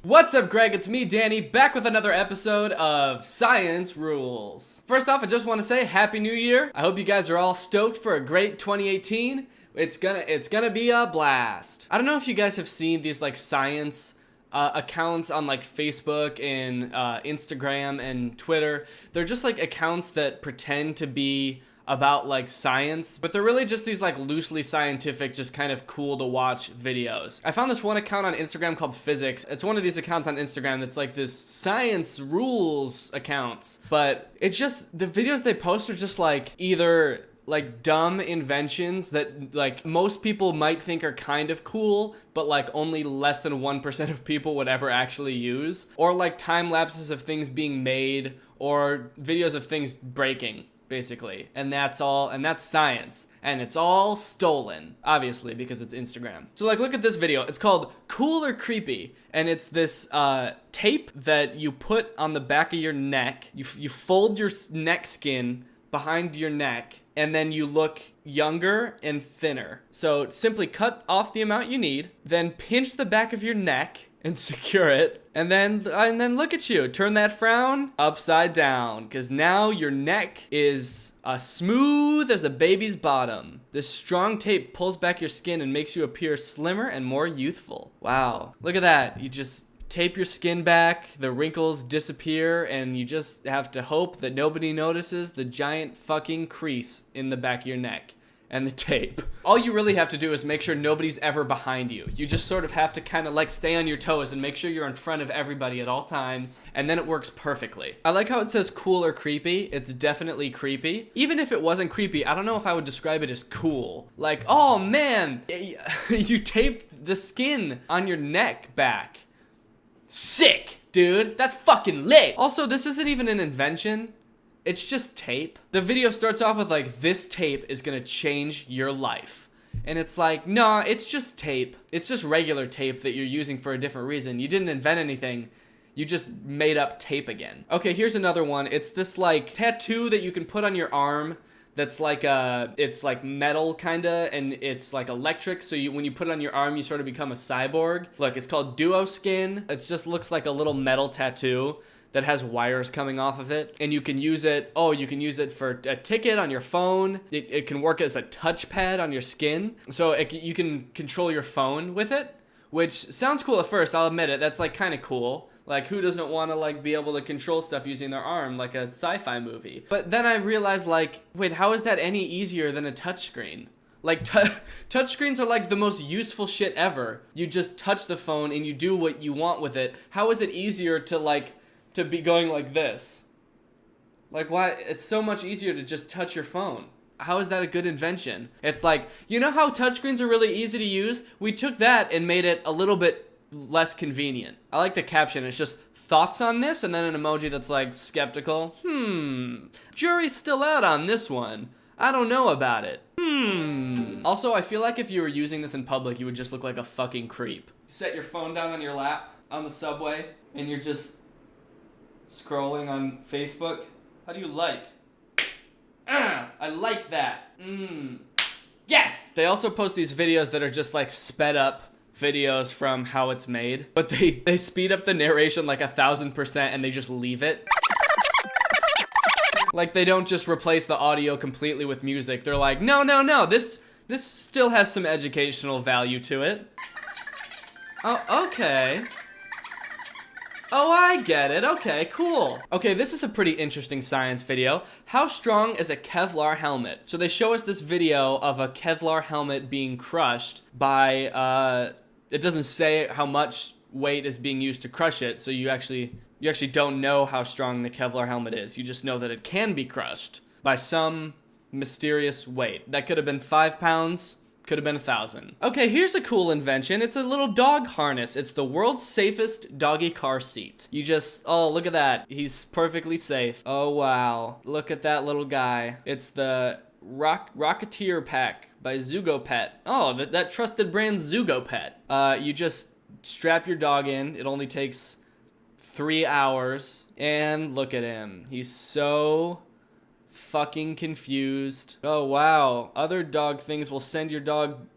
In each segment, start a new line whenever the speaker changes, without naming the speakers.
What's up, Greg? It's me, Danny, back with another episode of Science Rules. First off, I just want to say Happy New Year. I hope you guys are all stoked for a great 2018. It's gonna be a blast. I don't know if you guys have seen these like science accounts on like Facebook and Instagram and Twitter. They're just like accounts that pretend to be about like science, but they're really just these like loosely scientific, just kind of cool to watch videos. I found this one account on Instagram called Physics. It's one of these accounts on Instagram that's like this science rules accounts, but it just, the videos they post are just like either like dumb inventions that like most people might think are kind of cool, but like only less than 1% of people would ever actually use, or like time lapses of things being made, or videos of things breaking, basically. And that's all, and that's science. And it's all stolen, obviously, because it's Instagram. So like, look at this video. It's called Cool or Creepy. And it's this tape that you put on the back of your neck. You fold your neck skin behind your neck, and then you look younger and thinner. So simply cut off the amount you need, then pinch the back of your neck and secure it, and then look at you. Turn that frown upside down, because now your neck is smooth as a baby's bottom. This strong tape pulls back your skin and makes you appear slimmer and more youthful. Wow, look at that. You just tape your skin back, the wrinkles disappear, and you just have to hope that nobody notices the giant fucking crease in the back of your neck and the tape. All you really have to do is make sure nobody's ever behind you. You just sort of have to kind of like stay on your toes and make sure you're in front of everybody at all times, and then it works perfectly. I like how it says cool or creepy. It's definitely creepy. Even if it wasn't creepy, I don't know if I would describe it as cool. Like, oh man, you taped the skin on your neck back. Sick, dude. That's fucking lit. Also, this isn't even an invention. It's just tape. The video starts off with like, this tape is gonna change your life. And it's like, nah, it's just tape. It's just regular tape that you're using for a different reason. You didn't invent anything. You just made up tape again. Okay, here's another one. It's this like tattoo that you can put on your arm that's like it's like metal kinda, and it's like electric, so when you put it on your arm, you sort of become a cyborg. Look, it's called Duo Skin. It just looks like a little metal tattoo that has wires coming off of it, and you can use it, you can use it for a ticket on your phone. It can work as a touchpad on your skin, so you can control your phone with it, which sounds cool at first, I'll admit it. That's like kind of cool. Like, who doesn't want to like be able to control stuff using their arm like a sci-fi movie? But then I realized, like, wait, how is that any easier than a touchscreen? Like, touchscreens are like the most useful shit ever. You just touch the phone and you do what you want with it. How is it easier to be going like this? Like, why? It's so much easier to just touch your phone. How is that a good invention? It's like, you know how touchscreens are really easy to use? We took that and made it a little bit less convenient. I like the caption. It's just thoughts on this, and then an emoji that's like skeptical. Jury's still out on this one. I don't know about it. Also, I feel like if you were using this in public, you would just look like a fucking creep. Set your phone down on your lap on the subway, and you're just scrolling on Facebook. How do you like? I like that. Yes! They also post these videos that are just like sped up videos from how it's made, but they speed up the narration like 1,000% and they just leave it. Like, they don't just replace the audio completely with music. They're like, no, this still has some educational value to it. Oh, okay. Oh, I get it. Okay, cool. Okay, this is a pretty interesting science video. How strong is a Kevlar helmet? So they show us this video of a Kevlar helmet being crushed by, it doesn't say how much weight is being used to crush it, so you actually don't know how strong the Kevlar helmet is. You just know that it can be crushed by some mysterious weight. That could have been 5 pounds. Could have been 1,000. Okay, here's a cool invention. It's a little dog harness. It's the world's safest doggy car seat. You just, oh, look at that. He's perfectly safe. Oh, wow. Look at that little guy. It's the Rocketeer Pack by Zugopet. Oh, that trusted brand Zugopet. You just strap your dog in. It only takes 3 hours. And look at him. He's so fucking confused. Oh, wow. Other dog things will send your dog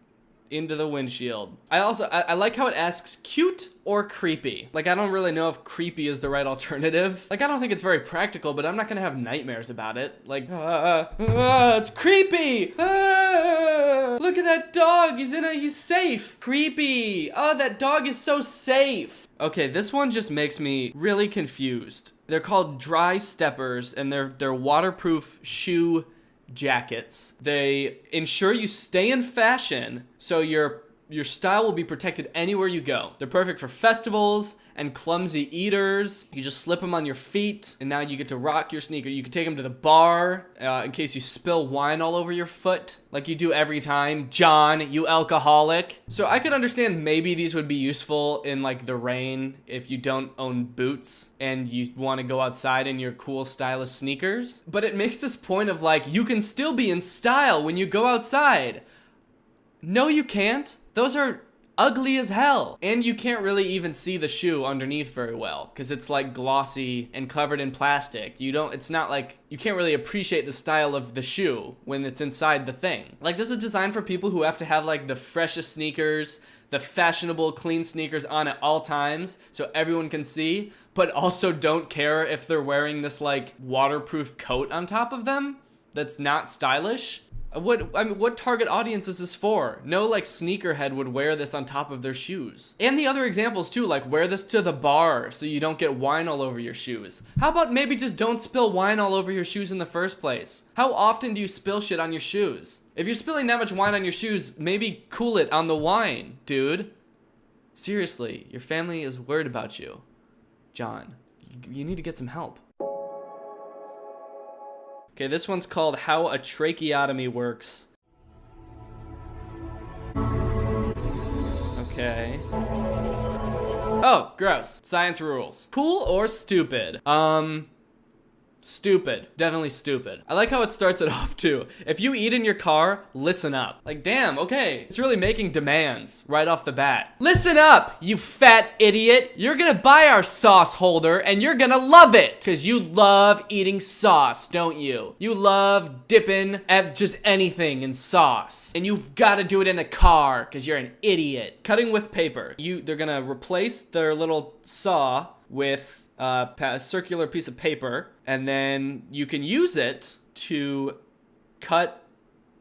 into the windshield. I like how it asks cute or creepy. Like, I don't really know if creepy is the right alternative. Like, I don't think it's very practical, but I'm not gonna have nightmares about it. Like, it's creepy. Look at that dog. He's safe. Creepy. Oh, that dog is so safe. Okay, this one just makes me really confused. They're called dry steppers, and they're waterproof shoe jackets. They ensure you stay in fashion, so your style will be protected anywhere you go. They're perfect for festivals and clumsy eaters. You just slip them on your feet, and now you get to rock your sneaker. You can take them to the bar in case you spill wine all over your foot, like you do every time. John, you alcoholic. So I could understand maybe these would be useful in like the rain if you don't own boots and you want to go outside in your cool stylish sneakers. But it makes this point of like, you can still be in style when you go outside. No, you can't. Those are ugly as hell. And you can't really even see the shoe underneath very well because it's like glossy and covered in plastic. It's not like, you can't really appreciate the style of the shoe when it's inside the thing. Like, this is designed for people who have to have like the freshest sneakers, the fashionable clean sneakers on at all times so everyone can see, but also don't care if they're wearing this like waterproof coat on top of them that's not stylish. What target audience is this for? No like sneakerhead would wear this on top of their shoes. And the other examples too, like wear this to the bar so you don't get wine all over your shoes. How about maybe just don't spill wine all over your shoes in the first place? How often do you spill shit on your shoes? If you're spilling that much wine on your shoes, maybe cool it on the wine, dude. Seriously, your family is worried about you. John, you need to get some help. Okay, this one's called How a Tracheotomy Works. Okay. Oh, gross. Science rules. Cool or stupid? Stupid. Definitely stupid. I like how it starts it off too. If you eat in your car, listen up. Like, damn, okay. It's really making demands right off the bat. Listen up, you fat idiot. You're gonna buy our sauce holder and you're gonna love it. Cause you love eating sauce, don't you? You love dipping at just anything in sauce. And you've gotta do it in the car cause you're an idiot. Cutting with paper. They're gonna replace their little saw with a circular piece of paper, and then you can use it to cut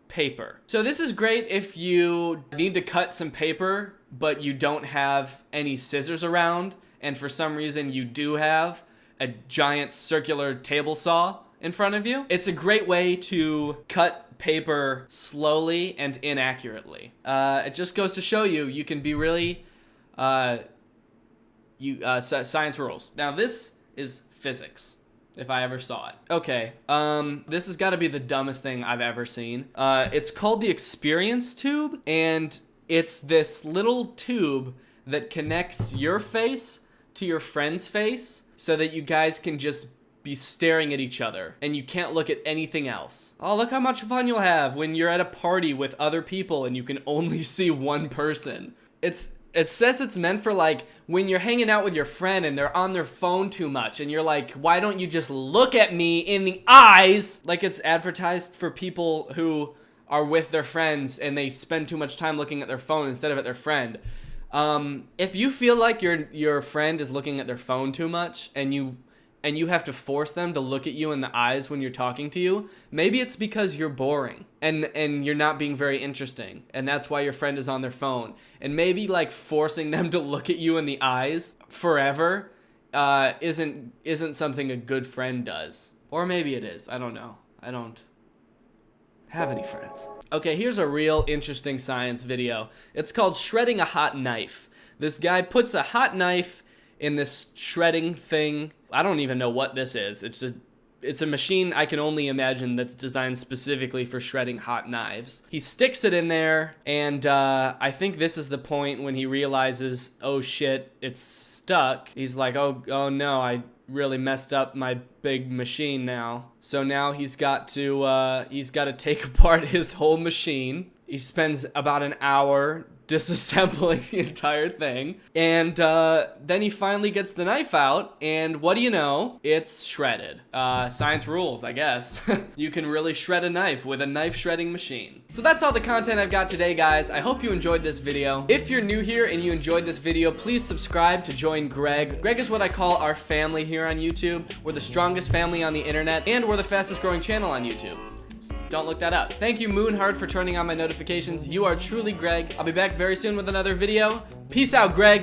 paper. So this is great if you need to cut some paper, but you don't have any scissors around, and for some reason you do have a giant circular table saw in front of you. It's a great way to cut paper slowly and inaccurately. It just goes to show you can be really science rules. Now this is physics, if I ever saw it. Okay, this has got to be the dumbest thing I've ever seen. It's called the experience tube, and it's this little tube that connects your face to your friend's face so that you guys can just be staring at each other and you can't look at anything else. Oh, look how much fun you'll have when you're at a party with other people and you can only see one person. It says it's meant for like when you're hanging out with your friend and they're on their phone too much and you're like, why don't you just look at me in the eyes? Like, it's advertised for people who are with their friends and they spend too much time looking at their phone instead of at their friend. If you feel like your friend is looking at their phone too much and you have to force them to look at you in the eyes when you're talking to you, maybe it's because you're boring and you're not being very interesting, and that's why your friend is on their phone. And maybe like forcing them to look at you in the eyes forever isn't something a good friend does. Or maybe it is. I don't know. I don't have any friends. Okay, here's a real interesting science video. It's called Shredding a Hot Knife. This guy puts a hot knife in this shredding thing. I don't even know what this is. It's a machine I can only imagine that's designed specifically for shredding hot knives. He sticks it in there, and I think this is the point when he realizes, oh shit, it's stuck. He's like, oh no, I really messed up my big machine now. So now he's got to take apart his whole machine. He spends about an hour disassembling the entire thing. And then he finally gets the knife out, and what do you know? It's shredded. Science rules, I guess. You can really shred a knife with a knife shredding machine. So that's all the content I've got today, guys. I hope you enjoyed this video. If you're new here and you enjoyed this video, please subscribe to join Greg. Greg is what I call our family here on YouTube. We're the strongest family on the internet, and we're the fastest growing channel on YouTube. Don't look that up. Thank you, Moonheart, for turning on my notifications. You are truly Greg. I'll be back very soon with another video. Peace out, Greg.